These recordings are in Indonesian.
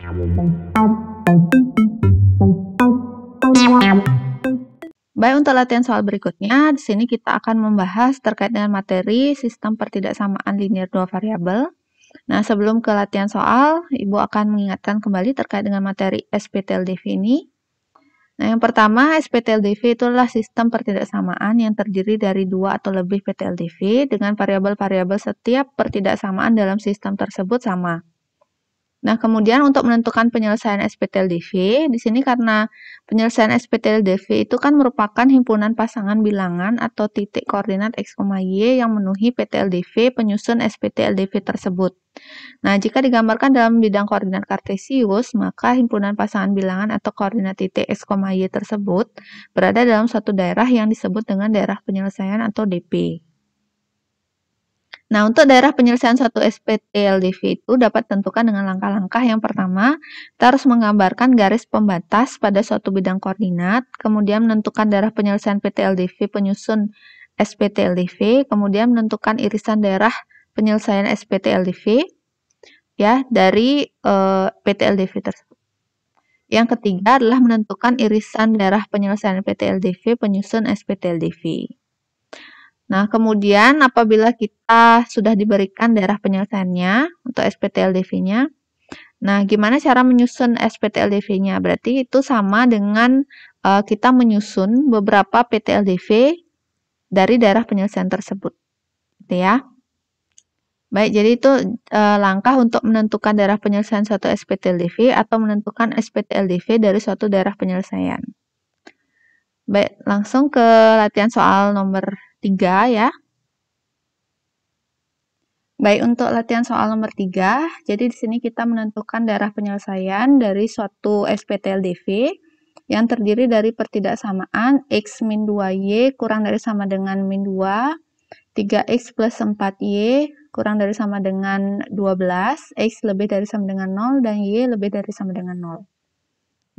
Baik, untuk latihan soal berikutnya, di sini kita akan membahas terkait dengan materi sistem pertidaksamaan linear dua variabel. Nah, sebelum ke latihan soal, Ibu akan mengingatkan kembali terkait dengan materi SPTLDV ini. Nah, yang pertama, SPTLDV itu adalah sistem pertidaksamaan yang terdiri dari dua atau lebih PTLDV dengan variabel-variabel setiap pertidaksamaan dalam sistem tersebut sama. Nah, kemudian untuk menentukan penyelesaian SPTLDV, di sini karena penyelesaian SPTLDV itu kan merupakan himpunan pasangan bilangan atau titik koordinat X, Y yang memenuhi PTLDV penyusun SPTLDV tersebut. Nah, jika digambarkan dalam bidang koordinat kartesius, maka himpunan pasangan bilangan atau koordinat titik X, Y tersebut berada dalam suatu daerah yang disebut dengan daerah penyelesaian atau DP. Nah, untuk daerah penyelesaian suatu SPTLDV itu dapat ditentukan dengan langkah-langkah. Yang pertama, kita harus menggambarkan garis pembatas pada suatu bidang koordinat, kemudian menentukan daerah penyelesaian PTLDV penyusun SPTLDV, kemudian menentukan irisan daerah penyelesaian SPTLDV ya dari PTLDV tersebut. Yang ketiga adalah menentukan irisan daerah penyelesaian PTLDV penyusun SPTLDV. Nah, kemudian apabila kita sudah diberikan daerah penyelesaiannya untuk SPTLDV-nya, nah, gimana cara menyusun SPTLDV-nya? Berarti itu sama dengan kita menyusun beberapa PTLDV dari daerah penyelesaian tersebut. Gitu ya. Baik, jadi itu langkah untuk menentukan daerah penyelesaian suatu SPTLDV atau menentukan SPTLDV dari suatu daerah penyelesaian. Baik, langsung ke latihan soal nomor 3 ya. Baik, untuk latihan soal nomor 3, jadi di sini kita menentukan daerah penyelesaian dari suatu SPTLDV yang terdiri dari pertidaksamaan X min 2Y kurang dari sama dengan min 2, 3X plus 4Y kurang dari sama dengan 12, X lebih dari sama dengan 0, dan Y lebih dari sama dengan 0.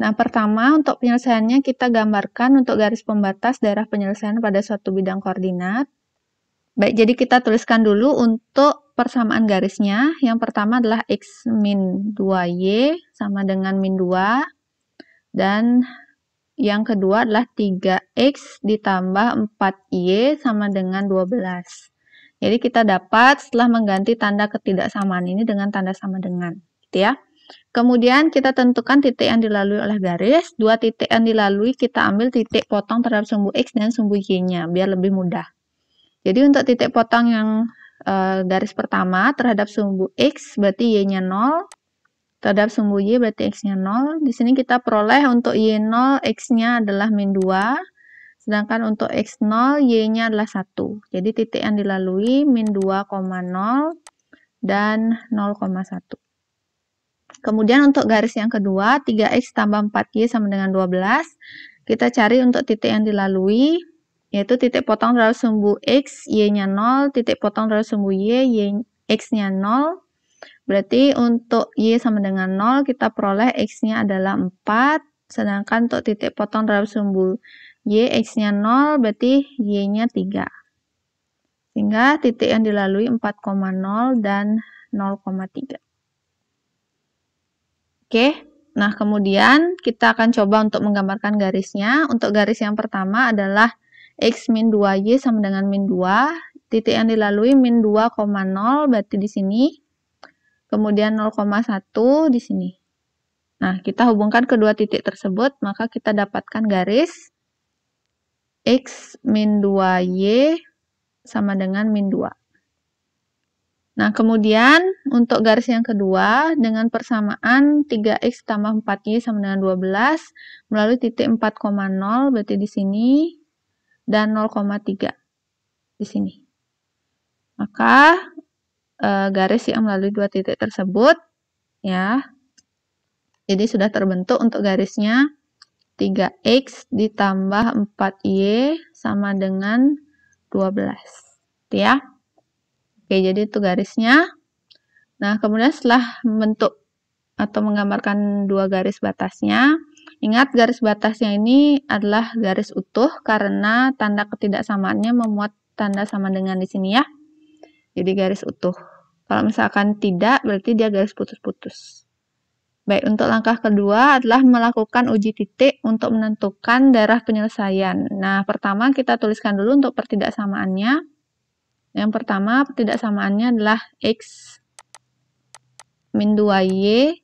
Nah, pertama untuk penyelesaiannya kita gambarkan untuk garis pembatas daerah penyelesaian pada suatu bidang koordinat. Baik, jadi kita tuliskan dulu untuk persamaan garisnya. Yang pertama adalah X min 2Y sama dengan min 2. Dan yang kedua adalah 3X ditambah 4Y sama dengan 12. Jadi kita dapat setelah mengganti tanda ketidaksamaan ini dengan tanda sama dengan. Gitu ya. Kemudian kita tentukan titik yang dilalui oleh garis. Dua titik yang dilalui kita ambil titik potong terhadap sumbu X dan sumbu Y-nya biar lebih mudah. Jadi untuk titik potong yang garis pertama terhadap sumbu X berarti Y-nya 0, terhadap sumbu Y berarti X-nya 0. Di sini kita peroleh untuk Y0 X-nya adalah min 2, sedangkan untuk X0 Y-nya adalah 1. Jadi titik yang dilalui min 2,0 dan 0,1. Kemudian untuk garis yang kedua, 3X tambah 4Y sama dengan 12. Kita cari untuk titik yang dilalui, yaitu titik potong terhadap sumbu X, Y-nya 0, titik potong terhadap sumbu Y, X-nya 0. Berarti untuk Y sama dengan 0, kita peroleh X-nya adalah 4, sedangkan untuk titik potong terhadap sumbu Y, X-nya 0, berarti Y-nya 3. Sehingga titik yang dilalui 4,0 dan 0,3. Oke, nah kemudian kita akan coba untuk menggambarkan garisnya. Untuk garis yang pertama adalah X min 2Y sama dengan min 2. Titik yang dilalui min 2,0 berarti di sini. Kemudian 0,1 di sini. Nah, kita hubungkan kedua titik tersebut, maka kita dapatkan garis X min 2Y sama dengan min 2. Nah, kemudian untuk garis yang kedua, dengan persamaan 3X tambah 4Y sama dengan 12, melalui titik 4,0, berarti di sini, dan 0,3 di sini. Maka, garis yang melalui dua titik tersebut, ya, jadi sudah terbentuk untuk garisnya 3X ditambah 4Y sama dengan 12. Gitu ya. Oke, jadi itu garisnya. Nah, kemudian setelah membentuk atau menggambarkan dua garis batasnya, ingat garis batasnya ini adalah garis utuh karena tanda ketidaksamaannya memuat tanda sama dengan di sini ya. Jadi garis utuh. Kalau misalkan tidak, berarti dia garis putus-putus. Baik, untuk langkah kedua adalah melakukan uji titik untuk menentukan daerah penyelesaian. Nah, pertama kita tuliskan dulu untuk pertidaksamaannya. Yang pertama, pertidaksamaannya adalah X min 2Y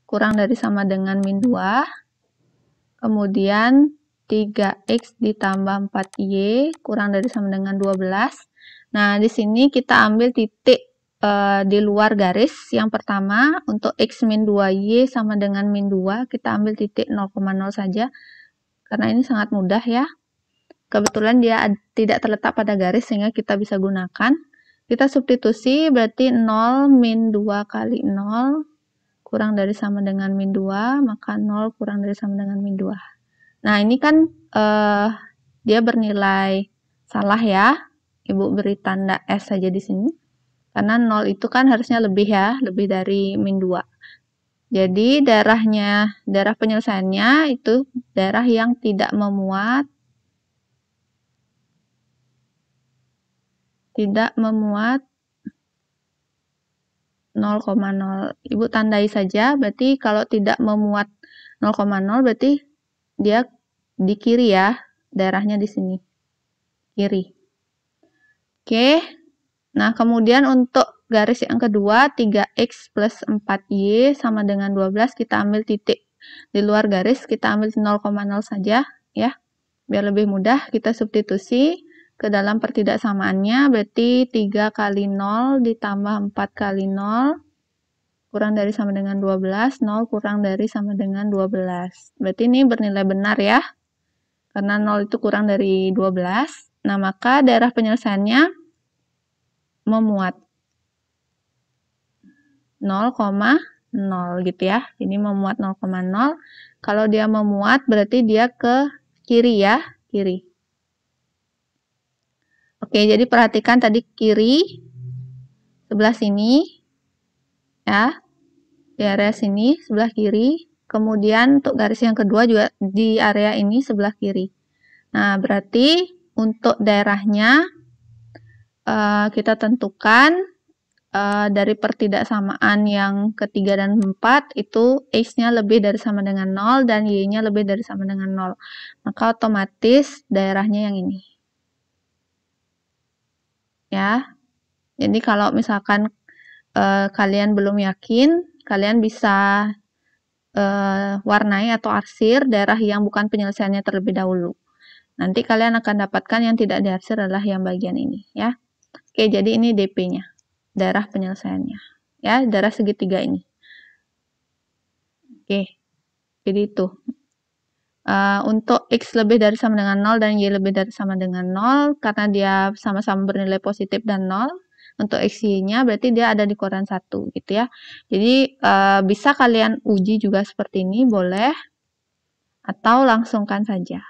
kurang dari sama dengan min 2. Kemudian 3X ditambah 4Y kurang dari sama dengan 12. Nah, di sini kita ambil titik di luar garis. Yang pertama, untuk X min 2Y sama dengan min 2, kita ambil titik 0,0 saja. Karena ini sangat mudah ya. Kebetulan dia tidak terletak pada garis sehingga kita bisa gunakan. Kita substitusi berarti 0 min 2 kali 0 kurang dari sama dengan min 2, maka 0 kurang dari sama dengan min 2. Nah, ini kan dia bernilai salah ya. Ibu beri tanda S saja di sini. Karena 0 itu kan harusnya lebih ya, lebih dari min 2. Jadi daerah penyelesaiannya itu daerah yang tidak memuat 0,0. Ibu tandai saja, berarti kalau tidak memuat 0,0 berarti dia di kiri ya, daerahnya di sini, kiri. Oke, nah kemudian untuk garis yang kedua, 3X plus 4Y sama dengan 12, kita ambil titik di luar garis, kita ambil 0,0 saja ya, biar lebih mudah. Kita substitusi ke dalam pertidaksamaannya, berarti 3 kali 0 ditambah 4 kali 0 kurang dari sama dengan 12, 0 kurang dari sama dengan 12. Berarti ini bernilai benar ya, karena 0 itu kurang dari 12. Nah, maka daerah penyelesaiannya memuat 0,0 gitu ya. Ini memuat 0,0. Kalau dia memuat berarti dia ke kiri ya, kiri. Oke, jadi perhatikan tadi kiri sebelah sini ya. Di area sini sebelah kiri. Kemudian untuk garis yang kedua juga di area ini sebelah kiri. Nah, berarti untuk daerahnya kita tentukan dari pertidaksamaan yang ketiga dan 4 itu X-nya lebih dari sama dengan 0 dan Y-nya lebih dari sama dengan 0. Maka otomatis daerahnya yang ini. Ya. Jadi kalau misalkan kalian belum yakin, kalian bisa warnai atau arsir daerah yang bukan penyelesaiannya terlebih dahulu. Nanti kalian akan dapatkan yang tidak diarsir adalah yang bagian ini ya. Oke, jadi ini DP-nya, daerah penyelesaiannya. Ya, daerah segitiga ini. Oke, jadi itu. Untuk X lebih dari sama dengan 0 dan Y lebih dari sama dengan 0, karena dia sama-sama bernilai positif dan 0, untuk X, Y-nya berarti dia ada di koran 1, gitu ya. Jadi, bisa kalian uji juga seperti ini, boleh, atau langsungkan saja.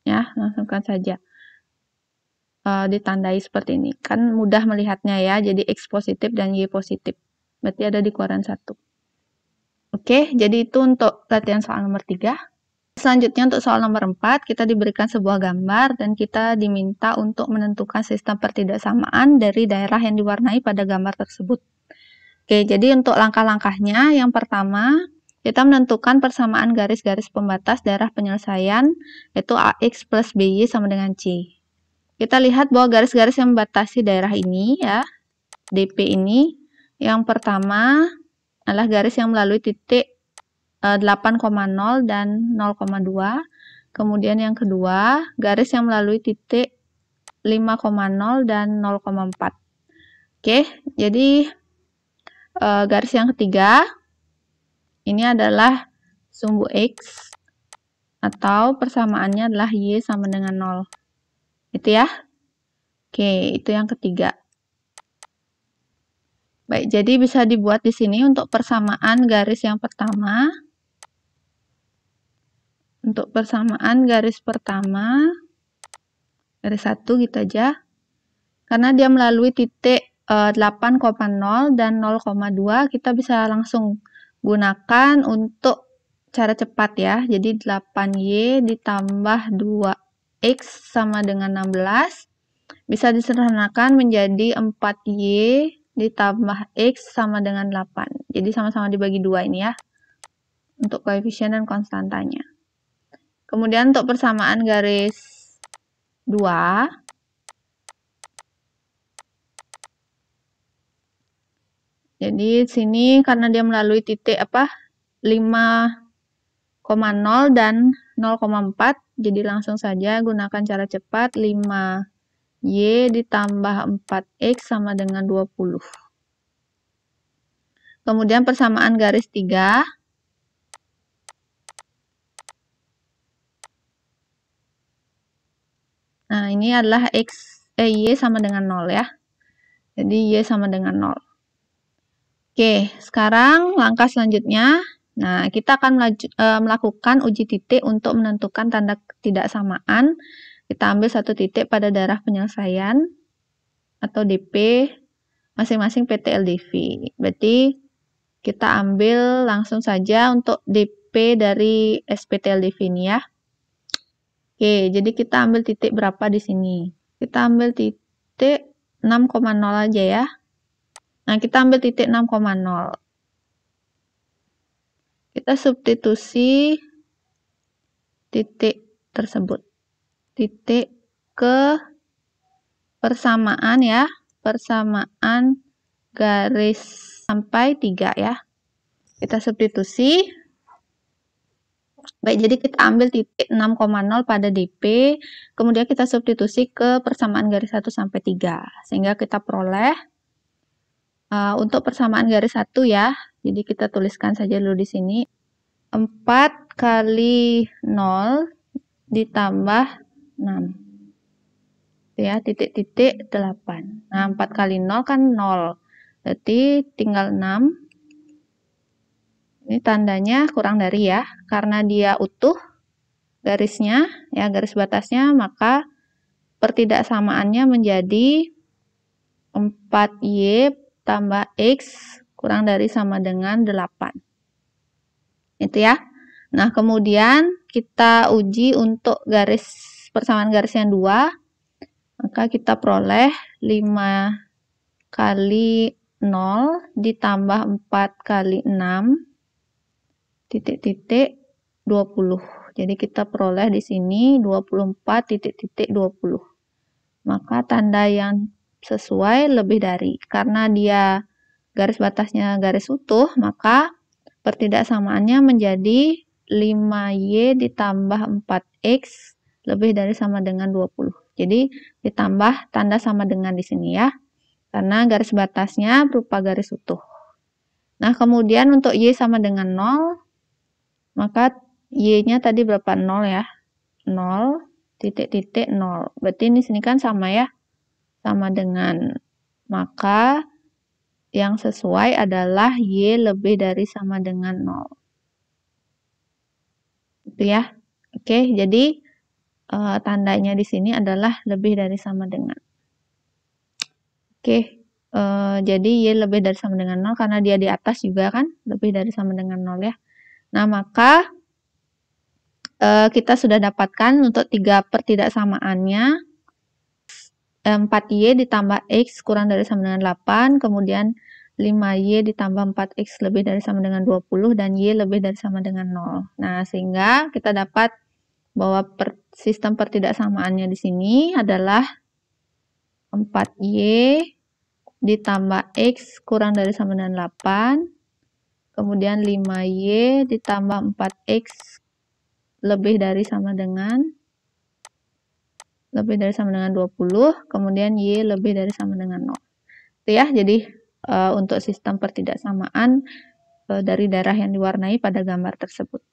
Ya, langsungkan saja. Ditandai seperti ini. Kan mudah melihatnya ya, jadi X positif dan Y positif. Berarti ada di koran 1. Oke, jadi itu untuk latihan soal nomor 3. Selanjutnya untuk soal nomor 4, kita diberikan sebuah gambar dan kita diminta untuk menentukan sistem pertidaksamaan dari daerah yang diwarnai pada gambar tersebut. Oke, jadi untuk langkah-langkahnya, yang pertama, kita menentukan persamaan garis-garis pembatas daerah penyelesaian, yaitu AX plus BY sama dengan C. Kita lihat bahwa garis-garis yang membatasi daerah ini ya, DP ini, yang pertama adalah garis yang melalui titik 8,0 dan 0,2. Kemudian yang kedua, garis yang melalui titik 5,0 dan 0,4. Oke, jadi garis yang ketiga, ini adalah sumbu X, atau persamaannya adalah Y sama dengan 0. Itu ya. Oke, itu yang ketiga. Baik, jadi bisa dibuat di sini untuk persamaan garis yang pertama. Untuk persamaan garis pertama, garis 1 gitu aja. Karena dia melalui titik 8,0 dan 0,2, kita bisa langsung gunakan untuk cara cepat ya. Jadi 8Y ditambah 2X sama dengan 16. Bisa disederhanakan menjadi 4Y ditambah X sama dengan 8. Jadi sama-sama dibagi 2 ini ya, untuk koefisien dan konstantanya. Kemudian untuk persamaan garis 2, jadi sini karena dia melalui titik 5,0 dan 0,4, jadi langsung saja gunakan cara cepat. 5Y ditambah 4X sama dengan 20. Kemudian persamaan garis 3, nah ini adalah Y sama dengan 0 ya. Jadi Y sama dengan 0. Oke, sekarang langkah selanjutnya, nah kita akan melakukan uji titik untuk menentukan tanda ketidaksamaan. Kita ambil satu titik pada daerah penyelesaian atau DP masing-masing PT LDV. Berarti kita ambil langsung saja untuk DP dari SPT LDV ini ya. Oke, jadi kita ambil titik berapa di sini? Kita ambil titik 6,0 aja ya. Nah, kita ambil titik 6,0. Kita substitusi titik tersebut. Titik ke persamaan ya. Persamaan garis sampai 3 ya. Kita substitusi. Baik, jadi kita ambil titik 6,0 pada DP. Kemudian kita substitusi ke persamaan garis 1 sampai 3. Sehingga kita peroleh untuk persamaan garis 1 ya, jadi kita tuliskan saja dulu di sini. 4 kali 0 ditambah 6. Ya, titik-titik 8. Nah, 4 kali 0 kan 0. Berarti tinggal 6. Ini tandanya kurang dari ya, karena dia utuh garisnya, ya garis batasnya, maka pertidaksamaannya menjadi 4Y tambah X kurang dari sama dengan 8. Itu ya. Nah, kemudian kita uji untuk garis persamaan garis yang 2. Maka kita peroleh 5 kali 0 ditambah 4 kali 6 titik-titik 20. Jadi kita peroleh di sini 24 titik-titik 20. Maka tanda yang sesuai lebih dari, karena dia garis batasnya garis utuh, maka pertidaksamaannya menjadi 5Y ditambah 4X lebih dari sama dengan 20. Jadi ditambah tanda sama dengan di sini ya, karena garis batasnya berupa garis utuh. Nah, kemudian untuk Y sama dengan 0, maka Y-nya tadi berapa? 0 ya. 0 titik-titik 0. Berarti ini sini kan sama ya, sama dengan, maka yang sesuai adalah Y lebih dari sama dengan 0. Itu ya. Oke, jadi tandanya di sini adalah lebih dari sama dengan. Oke, jadi Y lebih dari sama dengan 0 karena dia di atas juga kan, lebih dari sama dengan 0 ya. Nah, maka kita sudah dapatkan untuk 3 pertidaksamaannya. 4Y ditambah X kurang dari sama dengan 8, kemudian 5Y ditambah 4X lebih dari sama dengan 20, dan Y lebih dari sama dengan 0. Nah, sehingga kita dapat bahwa sistem pertidaksamaannya di sini adalah 4Y ditambah X kurang dari sama dengan 8, kemudian 5Y ditambah 4X lebih dari sama dengan 20, kemudian Y lebih dari sama dengan 0. Itu ya, jadi untuk sistem pertidaksamaan dari daerah yang diwarnai pada gambar tersebut.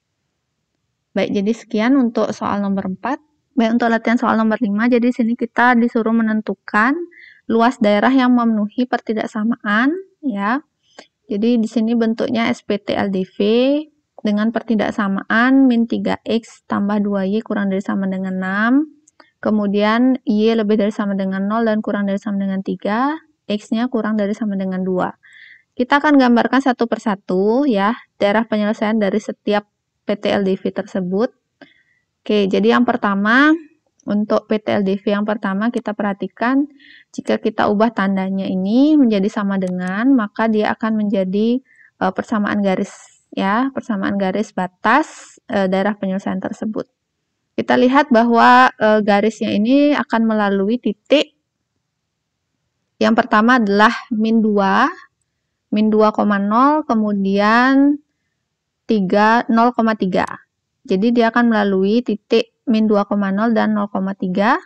Baik, jadi sekian untuk soal nomor 4. Baik, untuk latihan soal nomor 5, jadi sini kita disuruh menentukan luas daerah yang memenuhi pertidaksamaan ya. Jadi di sini bentuknya SPT LDV dengan pertidaksamaan min 3X tambah 2Y kurang dari sama dengan 6. Kemudian Y lebih dari sama dengan 0 dan kurang dari sama dengan 3. X-nya kurang dari sama dengan 2. Kita akan gambarkan satu persatu ya, daerah penyelesaian dari setiap PT LDV tersebut. Oke, jadi yang pertama Untuk PT-LDV yang pertama kita perhatikan, jika kita ubah tandanya ini menjadi sama dengan, maka dia akan menjadi persamaan garis ya, persamaan garis batas daerah penyelesaian tersebut. Kita lihat bahwa garisnya ini akan melalui titik yang pertama adalah min 2, min 2,0, kemudian 0,3. Jadi dia akan melalui titik min 2,0 dan 0,3.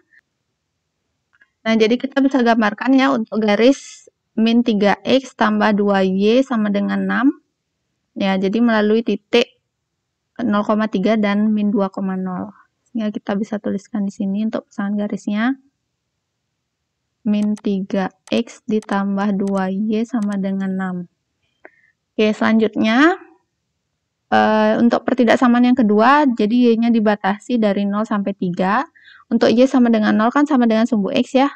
Nah, jadi kita bisa gambarkan ya untuk garis min 3x tambah 2y sama dengan 6. Ya, jadi melalui titik 0,3 dan min 2,0. Sehingga kita bisa tuliskan di sini untuk pasangan garisnya. Min 3x ditambah 2y sama dengan 6. Oke, selanjutnya untuk pertidaksamaan yang kedua, jadi y-nya dibatasi dari 0 sampai 3. Untuk y sama dengan 0 kan sama dengan sumbu x ya.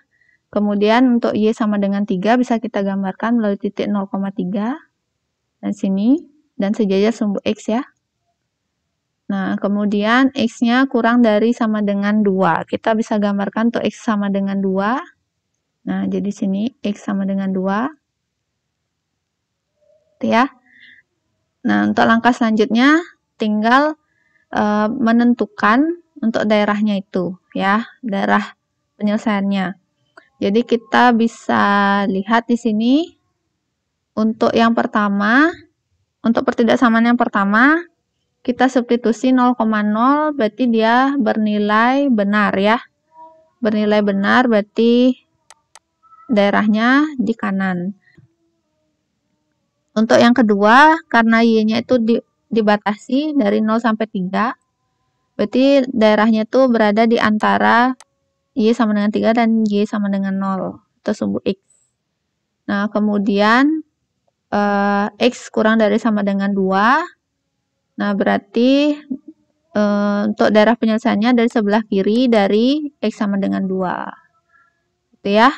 Kemudian untuk y sama dengan 3 bisa kita gambarkan melalui titik 0,3 dan sini, dan sejajar sumbu x ya. Nah, kemudian x-nya kurang dari sama dengan 2. Kita bisa gambarkan untuk x sama dengan 2. Nah, jadi sini x sama dengan 2. Itu ya. Nah, untuk langkah selanjutnya tinggal menentukan untuk daerahnya itu ya, daerah penyelesaiannya. Jadi kita bisa lihat di sini untuk yang pertama, untuk pertidaksamaan yang pertama kita substitusi 0,0 berarti dia bernilai benar ya. Bernilai benar berarti daerahnya di kanan. Untuk yang kedua, karena y-nya itu dibatasi dari 0 sampai 3, berarti daerahnya itu berada di antara y sama dengan 3 dan y sama dengan 0, atau sumbu x. Nah, kemudian x kurang dari sama dengan 2. Nah, berarti untuk daerah penyelesaiannya dari sebelah kiri dari x sama dengan 2. Gitu ya.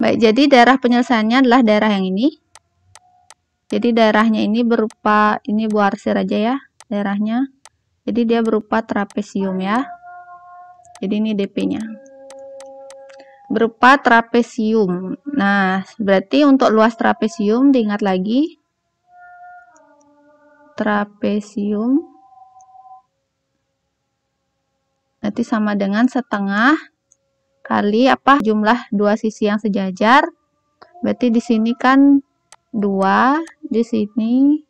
Baik, jadi daerah penyelesaiannya adalah daerah yang ini. Jadi daerahnya ini berupa, ini Bu arsir aja ya daerahnya. Jadi dia berupa trapesium ya. Jadi ini DP-nya. Berupa trapesium. Nah, berarti untuk luas trapesium diingat lagi. Trapesium nanti sama dengan setengah kali apa? Jumlah dua sisi yang sejajar. Berarti di sini kan 2, di sini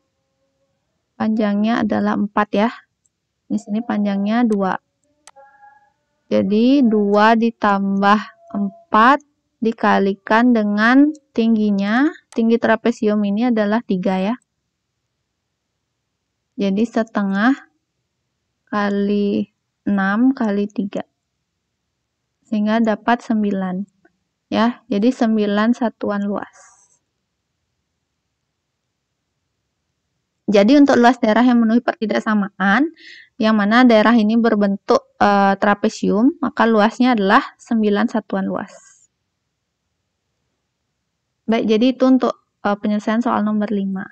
panjangnya adalah 4 ya. Di sini panjangnya 2. Jadi 2 ditambah 4 dikalikan dengan tingginya. Tinggi trapesium ini adalah 3 ya. Jadi setengah kali 6 kali 3. Sehingga dapat 9. Ya, jadi 9 satuan luas. Jadi untuk luas daerah yang memenuhi pertidaksamaan, yang mana daerah ini berbentuk trapesium, maka luasnya adalah 9 satuan luas. Baik, jadi itu untuk penyelesaian soal nomor 5.